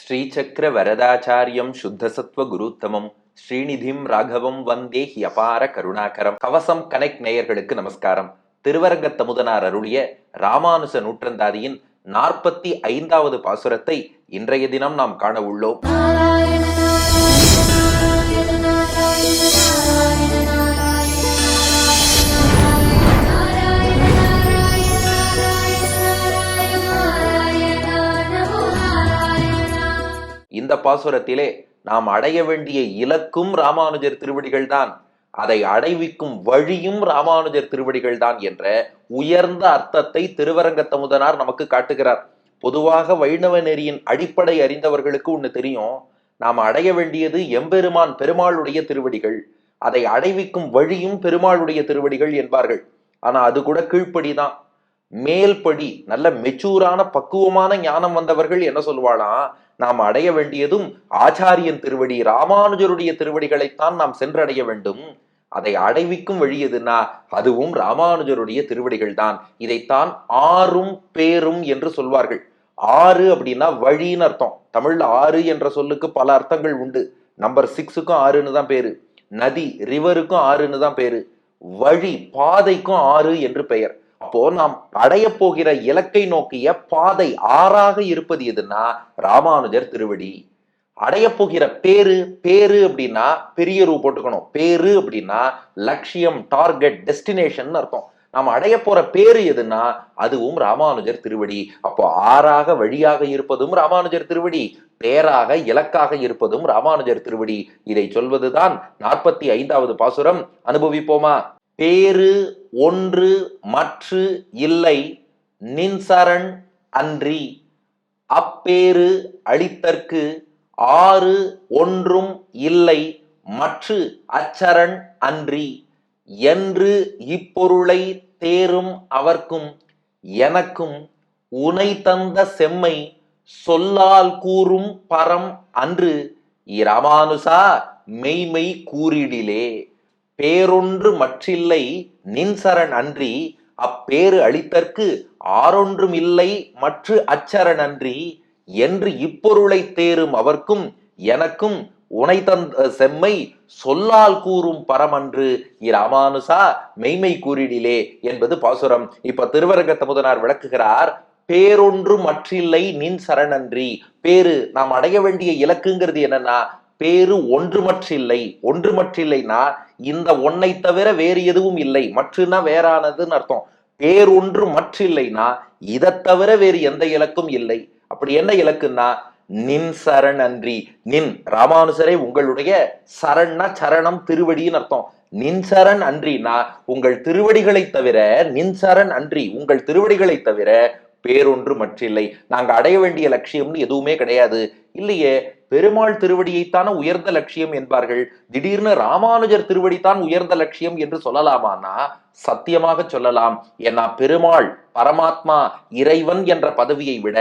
ஸ்ரீசக்கர வரதாச்சாரியம் சுத்தசத்வ குருத்தமம் ஸ்ரீநிதிம் ராகவம் வந்தே அபார கருணாகரம். கவசம் கனெக்ட் நேயர்களுக்கு நமஸ்காரம். திருவரங்கத்தமுதனார் அருளிய ராமானுச நூற்றந்தாதியின் 45வது பாசுரத்தை இன்றைய தினம் நாம் காண உள்ளோம். இந்த பாசுரத்திலே நாம் அடைய வேண்டிய இலக்கும் ராமானுஜர் திருவடிகள் தான், அதை அடைவிக்கும் வழியும் ராமானுஜர் திருவடிகள் தான் என்ற உயர்ந்த அர்த்தத்தை திருவரங்கத்தமுதனார் நமக்கு காட்டுகிறார். பொதுவாக வைணவ நெறியின் அடிப்படை அறிந்தவர்களுக்கு ஒண்ணு தெரியும், நாம் அடைய வேண்டியது எம்பெருமான் பெருமாளுடைய திருவடிகள், அதை அடைவிக்கும் வழியும் பெருமாளுடைய திருவடிகள் என்பார்கள். ஆனா அது கூட கீழ்ப்படிதான். மேல்படி நல்ல மெச்சூரான பக்குவமான ஞானம் வந்தவர்கள் என்ன சொல்வாளாம், நாம் அடைய வேண்டியதும் ஆச்சாரியன் திருவடி ராமானுஜருடைய திருவடிகளைத்தான் நாம் சென்றடைய வேண்டும், அதை அடைவிக்கும் வழி எதுனா அதுவும் ராமானுஜருடைய திருவடிகள் தான். இதைத்தான் ஆறும் பேரும் என்று சொல்வார்கள். ஆறு அப்படின்னா வழின்னு அர்த்தம். தமிழ்ல ஆறு என்ற சொல்லுக்கு பல அர்த்தங்கள் உண்டு. நம்பர் 6க்கும் ஆறுன்னு தான் பேரு, நதி ரிவருக்கும் ஆறுன்னு தான் பேரு, வழி பாதைக்கும் ஆறு என்று பெயர். அப்போ நாம் அடைய போகிற இலக்கை நோக்கிய பாதை ஆறாக இருப்பது எதுன்னா ராமானுஜர் திருவடி. அடைய போகிற பேரு, பேரு அப்படின்னா பெரிய ரூ போட்டுக்கணும். பேரு அப்படின்னா லட்சியம், டார்கெட், டெஸ்டினேஷன் அர்த்தம். நாம் அடைய போற பேரு எதுன்னா அதுவும் ராமானுஜர் திருவடி. அப்போ ஆறாக வழியாக இருப்பதும் ராமானுஜர் திருவடி, பேராக இலக்காக இருப்பதும் ராமானுஜர் திருவடி. இதை சொல்வதுதான் 45வது பாசுரம். அனுபவிப்போமா? பேரு ஒன்று மற்று இல்லை நின்சரண் அன்றி, அப்பேரு அளித்தற்கு ஆறு ஒன்றும் இல்லை மற்று அச்சரண் அன்றி, என்று இப்பொருளை தேரும் அவர்க்கும் எனக்கும் உனை தந்த செம்மை சொல்லால் கூறும் பரம் அன்று இராமானுசா மெய்மை கூறிடிலே. பேரொன்று மற்றில்லை நின்சரண் அன்றி, அப்பேரு அளித்தற்கு ஆறொன்றும் இல்லை மற்று அச்சரண் அன்றி, என்று இப்பொருளை தேரும் அவர்க்கும் எனக்கும் உனை தந்த செம்மை சொல்லால் கூறும் பரமன்று இராமானுசா மெய்மை கூறிடிலே என்பது பாசுரம். இப்ப திருவரங்கத்தமுதனார் விளக்குகிறார். பேரொன்று மற்றில்லை நின் சரணன்றி. பேரு நாம் அடைய வேண்டிய இலக்குங்கிறது என்னன்னா பேரு ஒன்று மற்றில்லை. ஒன்று மற்றில்லைனா இந்த ஒன்னை தவிர வேறு எதுவும் இல்லை. மற்றுனா வேறானதுன்னு அர்த்தம். பேரொன்று மற்றில்லைனா இதை தவிர வேறு எந்த இலக்கும் இல்லை. அப்படி என்ன இலக்குன்னா நின் சரண் அன்றி. நின் ராமானுசரே உங்களுடைய சரண்னா சரணம் திருவடின்னு அர்த்தம். நின் சரண் அன்றினா உங்கள் திருவடிகளை தவிர, நின் சரண் அன்றி உங்கள் திருவடிகளை தவிர பேரொன்று மற்றில்லை. நாங்க அடைய வேண்டிய லட்சியம்னு எதுவுமே கிடையாது. இல்லையே, பெருமாள் திருவடியைத்தான உயர்ந்த லட்சியம் என்பார்கள். திடீர்னு ராமானுஜர் திருவடித்தான் உயர்ந்த லட்சியம் என்று சொல்லலாமான்னா சத்தியமாக சொல்லலாம். ஏன்னா பெருமாள் பரமாத்மா இறைவன் என்ற பதவியை விட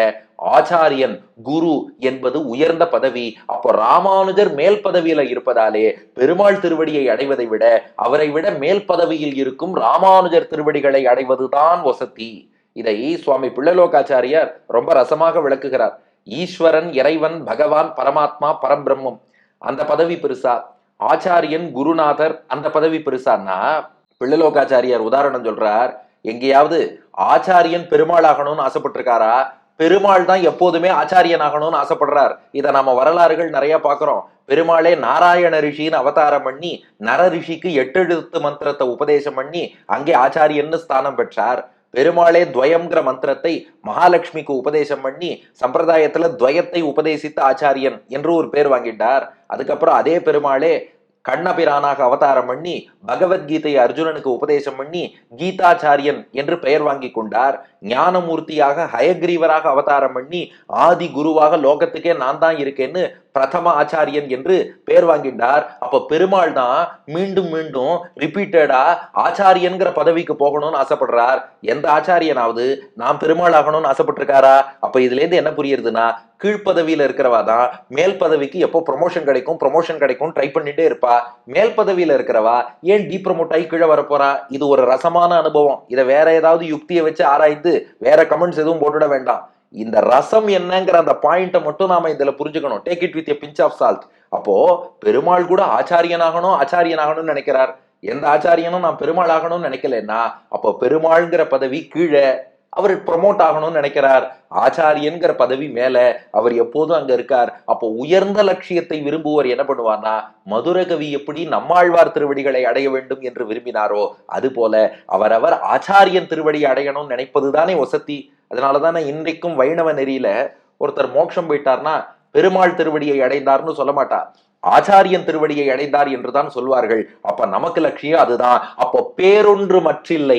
ஆச்சாரியன் குரு என்பது உயர்ந்த பதவி. அப்போ ராமானுஜர் மேல் பதவியில இருப்பதாலே பெருமாள் திருவடியை அடைவதை விட அவரை விட மேல் பதவியில் இருக்கும் ராமானுஜர் திருவடிகளை அடைவதுதான் வசதி. இதை சுவாமி பிள்ளலோகாச்சாரியார் ரொம்ப ரசமாக விளக்குகிறார். ஈஸ்வரன் இறைவன் பகவான் பரமாத்மா பரபிரம்மம் அந்த பதவி பெருசா, ஆச்சாரியன் குருநாதர் அந்த பதவி பெருசான்னா பிள்ளலோகாச்சாரியார் உதாரணம் சொல்றார். எங்கேயாவது ஆச்சாரியன் பெருமாள் ஆகணும்னு ஆசைப்பட்டிருக்காரா? பெருமாள் தான் எப்போதுமே ஆச்சாரியன் ஆகணும்னு ஆசைப்படுறார். இதை நாம வரலாறுகள் நிறைய பாக்குறோம். பெருமாளே நாராயண ரிஷின்னு அவதாரம் பண்ணி நர ரிஷிக்கு 8 எழுத்து மந்திரத்தை உபதேசம் பண்ணி அங்கே ஆச்சாரியன்னு ஸ்தானம் பெற்றார். பெருமாளே துவயம்ங்கிற மந்திரத்தை மகாலட்சுமிக்கு உபதேசம் பண்ணி சம்பிரதாயத்துல துவயத்தை உபதேசித்த ஆச்சாரியன் என்று ஒரு பேர் வாங்கிட்டார். அதுக்கப்புறம் அதே பெருமாளே கண்ணபிரானாக அவதாரம் பண்ணி பகவத்கீதையை அர்ஜுனனுக்கு உபதேசம் பண்ணி கீதாச்சாரியன் என்று பெயர் வாங்கி கொண்டார். ஞானமூர்த்தியாக ஹயக்ரீவராக அவதாரம் பண்ணி ஆதி குருவாக லோகத்துக்கே நான் தான் இருக்கேன்னு பிரதம ஆச்சாரியன் என்று பெயர் வாங்கிட்டார். அப்ப பெருமாள் தான் மீண்டும் மீண்டும் ரிப்பீட்டடா ஆச்சாரியன்கிற பதவிக்கு போகணும்னு ஆசைப்படுறார். எந்த ஆச்சாரியனாவது நாம் பெருமாள் ஆகணும்னு ஆசைப்பட்டிருக்காரா? அப்ப இதுல இருந்து என்ன புரியுதுன்னா கீழ்ப்பதவியில இருக்கிறவா தான் மேல் பதவிக்கு எப்போ ப்ரொமோஷன் கிடைக்கும் ட்ரை பண்ணிட்டே இருப்பா. மேல் பதவியில இருக்கிறவா ஏன் டீப்ரமோட் ஆகி கீழே வரப்போறா? இது ஒரு ரசமான அனுபவம். இதை வேற ஏதாவது யுக்தியை வச்சு ஆராய்ந்து வேற கமெண்ட்ஸ் எதுவும் போட்டுட வேண்டாம். இந்த ரசம் என்னங்கிற அந்த பாயிண்ட மட்டும் நாம இதுல புரிஞ்சுக்கணும். Take it with a pinch of salt. அப்போ பெருமாள் கூட ஆச்சாரியனாகணும்னு நினைக்கிறார். எந்த ஆச்சாரியனும் நான் பெருமாள் ஆகணும்னு நினைக்கலன்னா, அப்போ பெருமாள்ங்கிற பதவி கீழே, அவர் ப்ரமோட் ஆகணும்னு நினைக்கிறார். ஆச்சாரியன்கிற பதவி மேல, அவர் எப்போதும் அங்க இருக்கார். அப்போ உயர்ந்த லட்சியத்தை விரும்புவோர் என்ன பண்ணுவார்னா, மதுரகவி எப்படி நம்மாழ்வார் திருவடிகளை அடைய வேண்டும் என்று விரும்பினாரோ அது போல அவரவர் ஆச்சாரியன் திருவடியை அடையணும்னு நினைப்பதுதானே வசதி. அதனாலதானே இன்றைக்கும் வைணவ நெறியில ஒருத்தர் மோட்சம் போயிட்டார்னா பெருமாள் திருவடியை அடைந்தார்னு சொல்ல மாட்டார், ஆச்சாரியன் திருவடியை அடைந்தார் என்றுதான் சொல்வார்கள். அப்ப நமக்கு லட்சியம் அதுதான். அப்போ பேரொன்று மற்றில்லை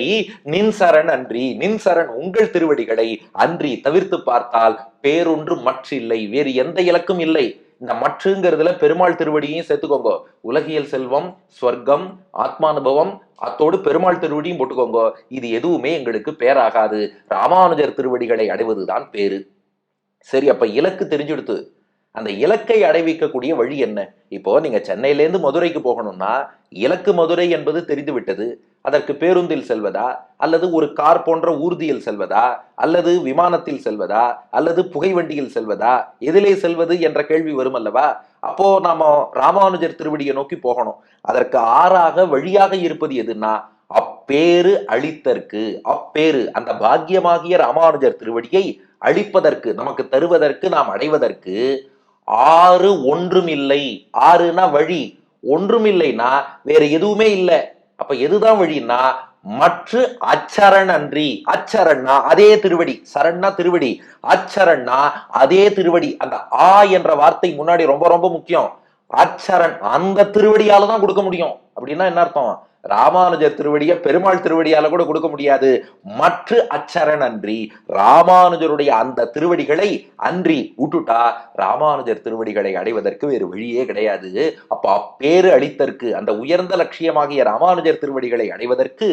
நின் சரண் அன்றி, நின் சரண் உங்கள் திருவடிகளை அன்றி தவிர்த்து பார்த்தால் பேரொன்று மற்றில்லை, வேறு எந்த இலக்கும் இல்லை. இந்த மற்றுங்கிறதுல பெருமாள் திருவடியையும் சேர்த்துக்கோங்க. உலகியல் செல்வம், ஸ்வர்க்கம், ஆத்மானுபவம், அத்தோடு பெருமாள் திருவடியும் போட்டுக்கோங்க. இது எதுவுமே எங்களுக்கு பேராகாது. ராமானுஜர் திருவடிகளை அடைவதுதான் பேரு. சரி, அப்ப இலக்கு தெரிஞ்சுடுத்து. அந்த இலக்கை அடைவிக்கக்கூடிய வழி என்ன? இப்போ நீங்க சென்னையிலேருந்து மதுரைக்கு போகணும்னா இலக்கு மதுரை என்பது தெரிந்து விட்டது. அதற்கு பேருந்தில் செல்வதா, அல்லது ஒரு கார் போன்ற ஊர்தியில் செல்வதா, அல்லது விமானத்தில் செல்வதா, அல்லது புகை வண்டியில் செல்வதா, எதிலே செல்வது என்ற கேள்வி வரும் அல்லவா? அப்போ நாம ராமானுஜர் திருவடியை நோக்கி போகணும். அதற்கு ஆறாக வழியாக இருப்பது எதுன்னா, அப்பேரு அளித்தற்கு, அப்பேரு அந்த பாக்கியமாகிய ராமானுஜர் திருவடியை அளிப்பதற்கு, நமக்கு தருவதற்கு, நாம் அடைவதற்கு ஆறு ஒன்றும் இல்லை. ஆறுனா வழி, ஒன்றும் இல்லைன்னா வேற எதுவுமே இல்லை. அப்ப எதுதான் வழின்னா மற்ற அச்சரண் அன்றி. அச்சரண்னா அதே திருவடி, சரண்னா திருவடி, அச்சரண்னா அதே திருவடி. அந்த ஆ என்ற வார்த்தை முன்னாடி ரொம்ப ரொம்ப முக்கியம். அச்சரண் அந்த திருவடியாலதான் கொடுக்க முடியும். அப்படின்னா என்ன அர்த்தம்? ராமானுஜர் திருவடிய பெருமாள் திருவடியால கூட கொடுக்க முடியாது. மற்ற அச்சரண் அன்றி, ராமானுஜருடைய அந்த திருவடிகளை அன்றி விட்டுட்டா ராமானுஜர் திருவடிகளை அடைவதற்கு வேறு வழியே கிடையாது. அப்ப அப்பேறு அளித்தற்கு, அந்த உயர்ந்த லட்சியமாகிய ராமானுஜர் திருவடிகளை அடைவதற்கு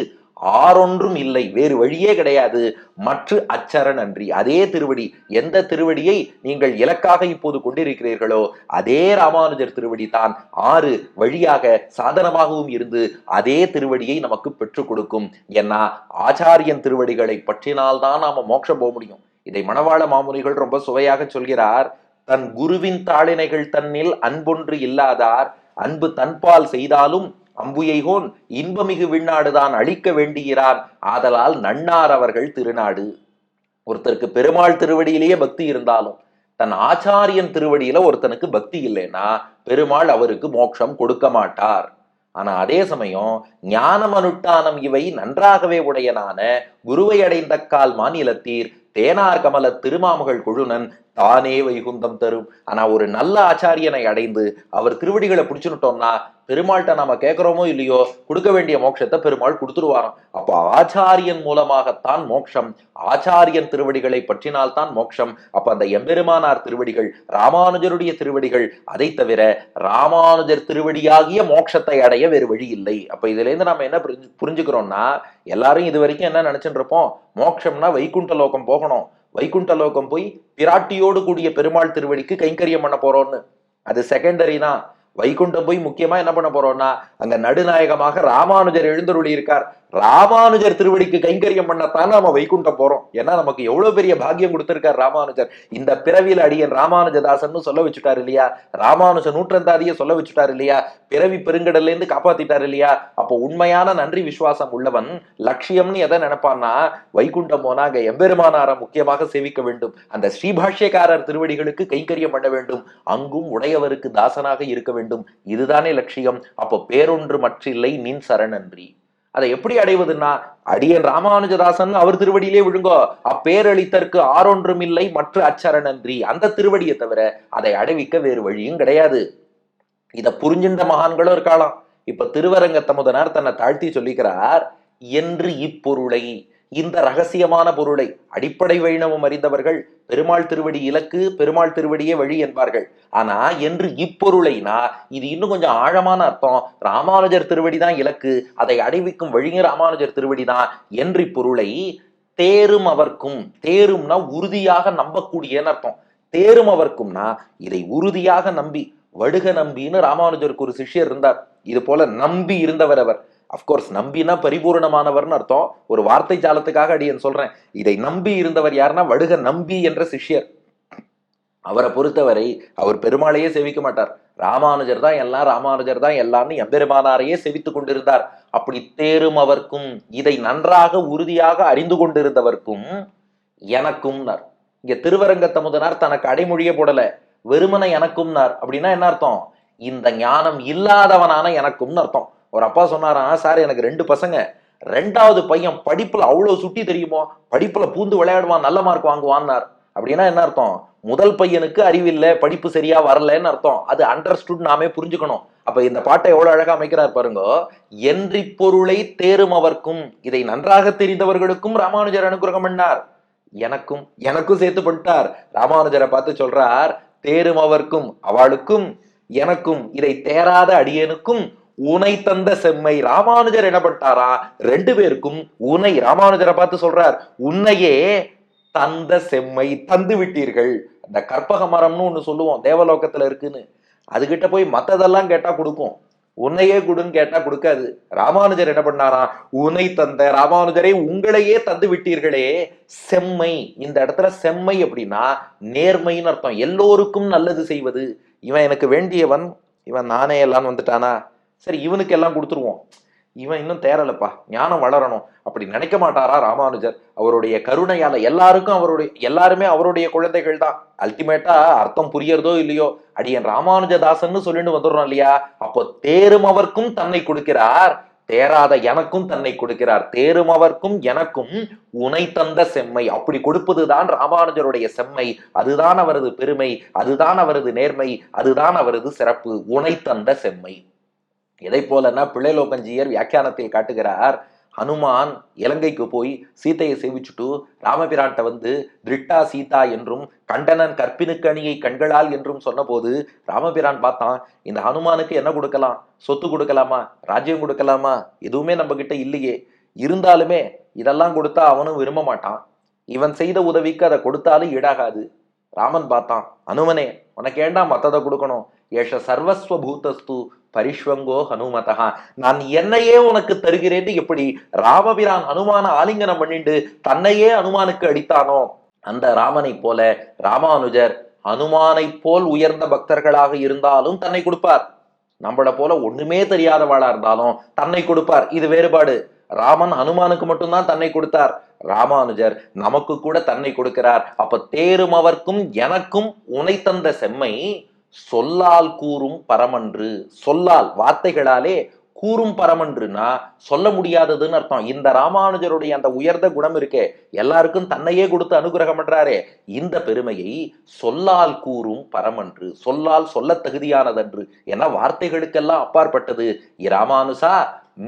ஆறொன்றும் இல்லை, வேறு வழியே கிடையாது. மற்ற அச்சரண் அன்றி, அதே திருவடி. எந்த திருவடியை நீங்கள் இலக்காக இப்போது கொண்டிருக்கிறீர்களோ அதே ராமானுஜர் திருவடி தான் ஆறு வழியாக சாதனமாகவும் இருந்து அதே திருவடியை நமக்கு பெற்றுக் கொடுக்கும். ஏன்னா ஆச்சாரியன் திருவடிகளை பற்றினால்தான் நாம மோட்சம் போக முடியும். இதை மணவாள மாமுனிகள் ரொம்ப சுவையாக சொல்கிறார். தன் குருவின் தாளினைகள் தன்னில் அன்பொன்று இல்லாதார், அன்பு தன்பால் செய்தாலும் அம்புயைகோன் இன்பமிகு விண்ணாடுதான் அழிக்க வேண்டுகிறான், ஆதலால் நன்னார் அவர்கள் திருநாடு. ஒருத்தருக்கு பெருமாள் திருவடியிலேயே பக்தி இருந்தாலும் தன் ஆச்சாரியன் திருவடியில ஒருத்தனுக்கு பக்தி இல்லைன்னா பெருமாள் அவருக்கு மோட்சம் கொடுக்க மாட்டார். ஆனா அதே சமயம் ஞானம் அனுஷ்டானம் இவை நன்றாகவே உடையனான குருவை அடைந்த கால் மாநிலத்தீர் தேனார் கமல திருமாமுகள் குழுனன் தானே வைகுந்தம் தரும். ஆனா ஒரு நல்ல ஆச்சாரியனை அடைந்து அவர் திருவடிகளை பிடிச்சுட்டோம்னா பெருமாள்கிட்ட நாம கேட்கிறோமோ இல்லையோ கொடுக்க வேண்டிய மோட்சத்தை பெருமாள் கொடுத்துருவாராம். அப்போ ஆச்சாரியன் மூலமாகத்தான் மோட்சம், ஆச்சாரியன் திருவடிகளை பற்றினால்தான் மோட்சம். அப்ப அந்த எம்பெருமானார் திருவடிகள், ராமானுஜருடைய திருவடிகள், அதை தவிர ராமானுஜர் திருவடியாகிய மோட்சத்தை அடைய வேறு வழி இல்லை. அப்ப இதுல இருந்து நாம என்ன புரிஞ்சுக்கிறோம்னா, எல்லாரும் இது வரைக்கும் என்ன நினைச்சுட்டு இருப்போம், மோட்சம்னா வைகுண்ட லோகம் போகணும், வைகுண்ட லோகம் போய் பிராட்டியோடு கூடிய பெருமாள் திருவடிக்கு கைங்கரியம் பண்ண போறோம்னு. அது செகண்டரி தான். வைகுண்டம் போய் முக்கியமா என்ன பண்ண போறோம்னா, அங்க நடுநாயகமாக ராமானுஜர் எழுந்தருளி இருக்கார். ராமானுஜர் திருவடிக்கு கைங்கரியம் பண்ணத்தான் நாம வைகுண்டம் போறோம். ஏன்னா நமக்கு எவ்வளவு பெரிய பாக்கியம் கொடுத்திருக்கார் ராமானுஜர். இந்த பிறவியில் அடியன் ராமானுஜதாசன் சொல்ல வச்சுட்டாரு இல்லையா, ராமானுஜ நூற்றந்தாதிய சொல்ல வச்சுட்டாரு இல்லையா, பிறவி பெருங்கடல்ல இருந்து காப்பாத்திட்டாரு இல்லையா. அப்போ உண்மையான நன்றி விசுவாசம் உள்ளவன் லட்சியம்னு எதை நினைப்பான்னா, வைகுண்டம் போனா அங்க எம்பெருமானார முக்கியமாக சேவிக்க வேண்டும், அந்த ஸ்ரீபாஷ்யக்காரர் திருவடிகளுக்கு கைங்கரியம் பண்ண வேண்டும், அங்கும் உடையவருக்கு தாசனாக இருக்க வேண்டும். இதுதானே லட்சியம். அப்போ பேரொன்று மற்றில்லை நின் சரணன்றி. அதை எப்படி அடைவதுன்னா, அடியன் ராமானுஜதாசன் அவர் திருவடியிலே விழுங்கோ, அப்பேரளித்தற்கு ஆறொன்றும் இல்லை மற்ற அச்சரணன்றி. அந்த திருவடியை தவிர அதை அடைவிக்க வேறு வழியும் கிடையாது. இத புரிஞ்சின்ற மகான்களும் இருக்கலாம். இப்ப திருவரங்கத்தமுதனார் தன்னை தாழ்த்தி சொல்லிக்கிறார், என்று இப்பொருளை, இந்த ரகசியமான பொருளை அடிப்படை வைணவம் அறிந்தவர்கள் பெருமாள் திருவடி இலக்கு, பெருமாள் திருவடியே வழி என்பார்கள். ஆனா என்று இப்பொருளைனா இது இன்னும் கொஞ்சம் ஆழமான அர்த்தம். ராமானுஜர் திருவடி தான் இலக்கு, அதை அடைவிக்கும் வழியும் ராமானுஜர் திருவடி தான் என்று இப்பொருளை தேரும் அவர்க்கும், தேரும்னா உறுதியாக நம்பக்கூடியன்னு அர்த்தம். தேரும் அவர்க்கும்னா இதை உறுதியாக நம்பி, வடுக நம்பின்னு ராமானுஜருக்கு ஒரு சிஷ்யர் இருந்தார். இது போல நம்பி இருந்தவர் அவர். அப்கோர்ஸ் நம்பினா பரிபூர்ணமானவர்னு அர்த்தம். ஒரு வார்த்தை ஜாலத்துக்காக அடியேன் சொல்றேன். இதை நம்பி இருந்தவர் யாருன்னா வடுக நம்பி என்ற சிஷ்யர். அவரை பொறுத்தவரை அவர் பெருமாளையே சேவிக்க மாட்டார். ராமானுஜர் தான் எல்லாம், ராமானுஜர் தான் எல்லாம்னு எம்பெருமானாரையே செவித்துக் கொண்டிருந்தார். அப்படி தேரும் அவர்க்கும், இதை நன்றாக உறுதியாக அறிந்து கொண்டிருந்தவர்க்கும் எனக்கும். இங்க திருவரங்க தமுதனார் தனக்கு அடைமொழியே போடல, வெறுமனை எனக்கும்னார். அப்படின்னா என்ன அர்த்தம்? இந்த ஞானம் இல்லாதவனான எனக்கும்னு அர்த்தம். ஒரு அப்பா சொன்னாராம், சார் எனக்கு 2 பசங்க, 2வது பையன் படிப்புல அவ்வளவு சுட்டி தெரியுமோ, படிப்புல பூந்து விளையாடுவான், நல்ல மார்க் வாங்குவான்னார். அப்படின்னா என்ன அர்த்தம்? முதல் பையனுக்கு அறிவில்லை, படிப்பு சரியா வரலன்னு அர்த்தம். அது அண்டர்ஸ்டுட், நாமே புரிஞ்சுக்கணும். அப்ப இந்த பாட்டை எவ்வளவு அழகா அமைக்கிறார் பாருங்க. என்றி பொருளை தேரும் அவர்க்கும், இதை நன்றாக தெரிந்தவர்களுக்கும் ராமானுஜர் அனுகிரகம் பண்ணார். எனக்கும் எனக்கும் சேர்த்து பண்ணிட்டார். ராமானுஜரை பார்த்து சொல்றார், தேரும் அவர்க்கும் அவளுக்கும் எனக்கும் இதை தேராத அடியனுக்கும் உனை தந்த செம்மை. ராமானுஜர் என்ன பண்ணிட்டாரா? 2 பேருக்கும் உனை, ராமானுஜரை பார்த்து சொல்றார், உன்னையே தந்த செம்மை தந்து விட்டீர்கள். அந்த கற்பக மரம்னு ஒண்ணு சொல்லுவோம், தேவலோகத்துல இருக்குன்னு. அதுகிட்ட போய் மத்ததெல்லாம் கேட்டா கொடுக்கும், உன்னையே கொடுன்னு கேட்டா கொடுக்காது. ராமானுஜர் என்ன பண்ணாரா? உன்னை தந்த, ராமானுஜரை உங்களையே தந்து விட்டீர்களே செம்மை. இந்த இடத்துல செம்மை அப்படின்னா நேர்மைன்னு அர்த்தம். எல்லோருக்கும் நல்லது செய்வது. இவன் எனக்கு வேண்டியவன், இவன் நானே எல்லாம் வந்துட்டானா, சரி இவனுக்கு எல்லாம் கொடுத்துருவோம், இவன் இன்னும் தேரலப்பா, ஞானம் வளரணும், அப்படி நினைக்க மாட்டாரா ராமானுஜர்? அவருடைய கருணையால எல்லாருக்கும், எல்லாருமே அவருடைய குழந்தைகள் தான். அல்டிமேட்டா அர்த்தம் புரியறதோ இல்லையோ, அடியன் ராமானுஜதாசன்னு சொல்லிட்டு வந்துடுறோம் இல்லையா? அப்போ தேரும் அவர்க்கும் தன்னை கொடுக்கிறார், தேராத எனக்கும் தன்னை கொடுக்கிறார். தேரும் அவர்க்கும் எனக்கும் உனை தந்த செம்மை. அப்படி கொடுப்பதுதான் ராமானுஜருடைய செம்மை. அதுதான் அவரது பெருமை, அதுதான் அவரது நேர்மை, அதுதான் அவரது சிறப்பு. உனை தந்த செம்மை. எதை போலன்னா பிள்ளைலோகஞ்சியர் வியாக்கியானத்தை காட்டுகிறார். ஹனுமான் இலங்கைக்கு போய் சீத்தையை சேவிச்சுட்டு ராமபிரான்ட்ட வந்து திருட்டா சீதா என்றும் கண்டனன் கற்பினுக்கு அணியை கண்களால் என்றும் சொன்ன போது ராமபிரான் பார்த்தான், இந்த ஹனுமானுக்கு என்ன கொடுக்கலாம்? சொத்து கொடுக்கலாமா? ராஜ்யம் கொடுக்கலாமா? எதுவுமே நம்ம கிட்ட இல்லையே. இருந்தாலுமே இதெல்லாம் கொடுத்தா அவனும் விரும்ப மாட்டான். இவன் செய்த உதவிக்கு அதை கொடுத்தாலும் ஈடாகாது. ராமன் பார்த்தான், அனுமனே உனக்கு ஏண்டா மத்ததை கொடுக்கணும்? ஏஷ சர்வஸ்வ பூதஸ்து பரிஷ்வங்கோ ஹனுமதா, நான் என்னையே உனக்கு தருகிறேன். எப்படி ராமபிரான் ஹனுமான ஆலிங்கனம் பண்ணிட்டு தன்னையே ஹனுமானுக்கு அடித்தானோ, அந்த ராமனை போல ராமானுஜர் ஹனுமானை போல் உயர்ந்த பக்தர்களாக இருந்தாலும் தன்னை கொடுப்பார். நம்மள போல ஒண்ணுமே தெரியாதவாளா இருந்தாலும் தன்னை கொடுப்பார். இது வேறுபாடு. ராமன் ஹனுமானுக்கு மட்டும்தான் தன்னை கொடுத்தார், ராமானுஜர் நமக்கு கூட தன்னை கொடுக்கிறார். அப்ப தேரும் அவர்க்கும் எனக்கும் உனை தந்த செம்மை சொல்லால் கூறும் பரமன்று. சொல்லால், வார்த்தைகளாலே, கூறும் பரமன்றுனா சொல்ல முடியாததுன்னு அர்த்தம். இந்த ராமானுஜருடைய அந்த உயர்ந்த குணம் இருக்கே, எல்லாருக்கும் தன்னையே கொடுத்து அனுகிரகம் பண்றாரே, இந்த பெருமையை சொல்லால் கூறும் பரமன்று, சொல்லால் சொல்ல தகுதியானதன்று. ஏன்னா வார்த்தைகளுக்கெல்லாம் அப்பாற்பட்டது. ராமானுசா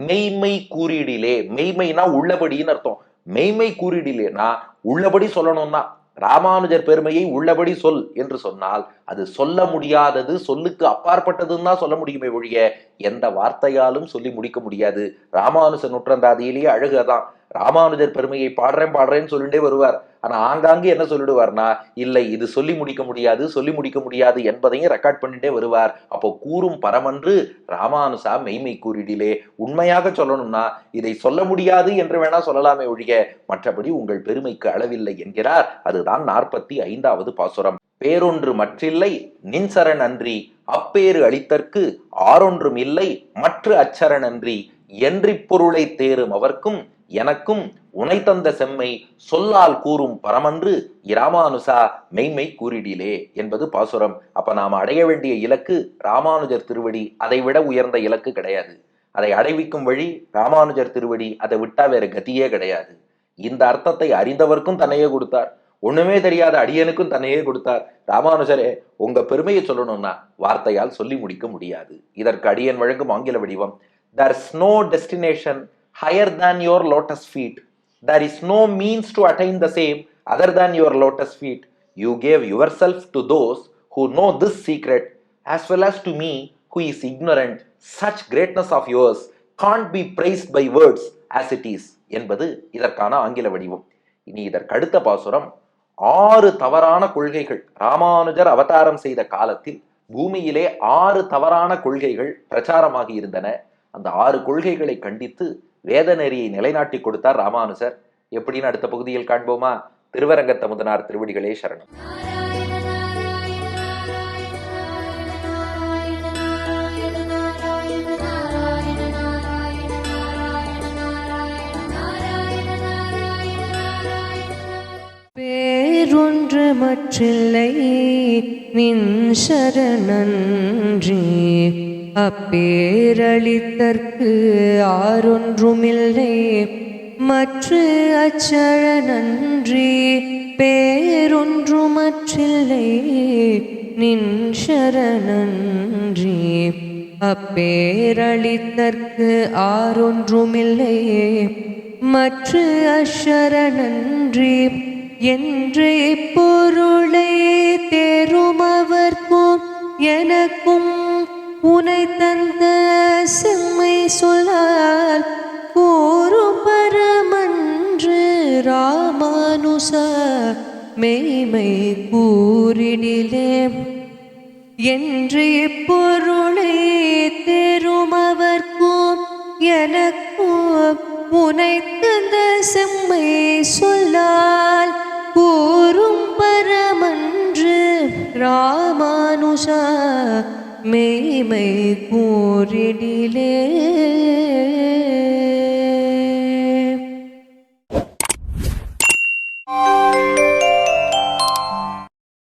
மெய்மை கூறிடிலே, மெய்மைனா உள்ளபடின்னு அர்த்தம். மெய்மை கூறிடிலேனா உள்ளபடி சொல்லணும்னா, ராமானுஜர் பெருமையை உள்ளபடி சொல் என்று சொன்னால் அது சொல்ல முடியாதது, சொல்லுக்கு அப்பாற்பட்டதுன்னு தான் சொல்ல முடியுமே ஒழிய எந்த வார்த்தையாலும் சொல்லி முடிக்க முடியாது. ராமானுஜர் நூற்றந்தாதியிலேயே அழகுதான். ராமானுஜர் பெருமையை பாடுறேன்னு சொல்லிட்டே வருவார். ஆனா ஆங்காங்கு என்ன சொல்லிடுவார்னா, இல்லை இது சொல்லி முடிக்க முடியாது, சொல்லி முடிக்க முடியாது என்பதையும் ரெக்கார்ட் பண்ணிட்டே வருவார். அப்போ கூறும் பரமன்று ராமானுசா மெய்மை கூறிடிலே. உண்மையாக சொல்லணும்னா இதை சொல்ல முடியாது என்று வேணா சொல்லலாமே ஒழிய மற்றபடி உங்கள் பெருமைக்கு அளவில்லை என்கிறார். அதுதான் 45வது பாசுரம். பேரொன்று மற்றில்லை நின் சரண் அன்றி அப்பேறு அளித்தற்கு ஆறொன்றும் இல்லை மற்ற அச்சரண் அன்றி என்றி பொருளை தேரும் அவர்க்கும் எனக்கும் உனை தந்த செம்மை சொல்லால் கூறும் பரமன்று இராமானுசா மெய்மை கூறிடிலே என்பது பாசுரம். அப்ப நாம அடைய வேண்டிய இலக்கு ராமானுஜர் திருவடி. அதை விட உயர்ந்த இலக்கு கிடையாது. அதை அடைவிக்கும் வழி ராமானுஜர் திருவடி. அதை விட்டா வேற கதியே கிடையாது. இந்த அர்த்தத்தை அறிந்தவர்க்கும் தன்னையே கொடுத்தார், ஒண்ணுமே தெரியாத அடியனுக்கும் தன்னையே கொடுத்தார். ராமானுஜரே உங்க பெருமையை சொல்லணும்னா வார்த்தையால் சொல்லி முடிக்க முடியாது. இதற்கு அடியன் வழங்கும் ஆங்கில வடிவம்: there's no destination higher than your lotus feet. There is no means to attain the same other than your lotus feet. You gave yourself to those who know this secret as well as to me who is ignorant. Such greatness of yours can't be praised by words as it is என்பது இதற்கான ஆங்கில வடிவம். இனி இதற்கு அடுத்த பாசுரம் 6 தவறான கொள்கைகள். ராமானுஜர் அவதாரம் செய்த காலத்தில் பூமியிலே 6 தவறான கொள்கைகள் பிரச்சாரமாகி இருந்தன. அந்த 6 கொள்கைகளை கண்டித்து வேத நெறியை நிலைநாட்டி கொடுத்தார் ராமானுஜர். எப்படின்னு அடுத்த பகுதியில் காண்போமா? திருவரங்கத்தமுதனார் திருவடிகளே சரணம். பேரொன்று மற்றில்லை நின் சரணன்றி, அப்பேரளித்தற்கு ஆரொன்றுமில்லை மற்ற அச்சரணன்றி. பேரொன்று மற்றில்லை நின் சரணன்றி, அப்பேரளித்தற்கு ஆரொன்றுமில்லை மற்ற அச்சரணன்றி. என்றே பொருளை தேருமவர்க்கும் எனக்கும் உனை தந்த செம்மை சொல்லால் கூறும் பரமன்று ராமானுச மெய்மை கூறிடிலே. என்றே பொருளை தேருமவர்க்கும் எனக்கும் உனை தந்த செம்மை சொல்லால் கூறும் பரமன்று ராமானுஜா மெய்மை கூறிடிலே.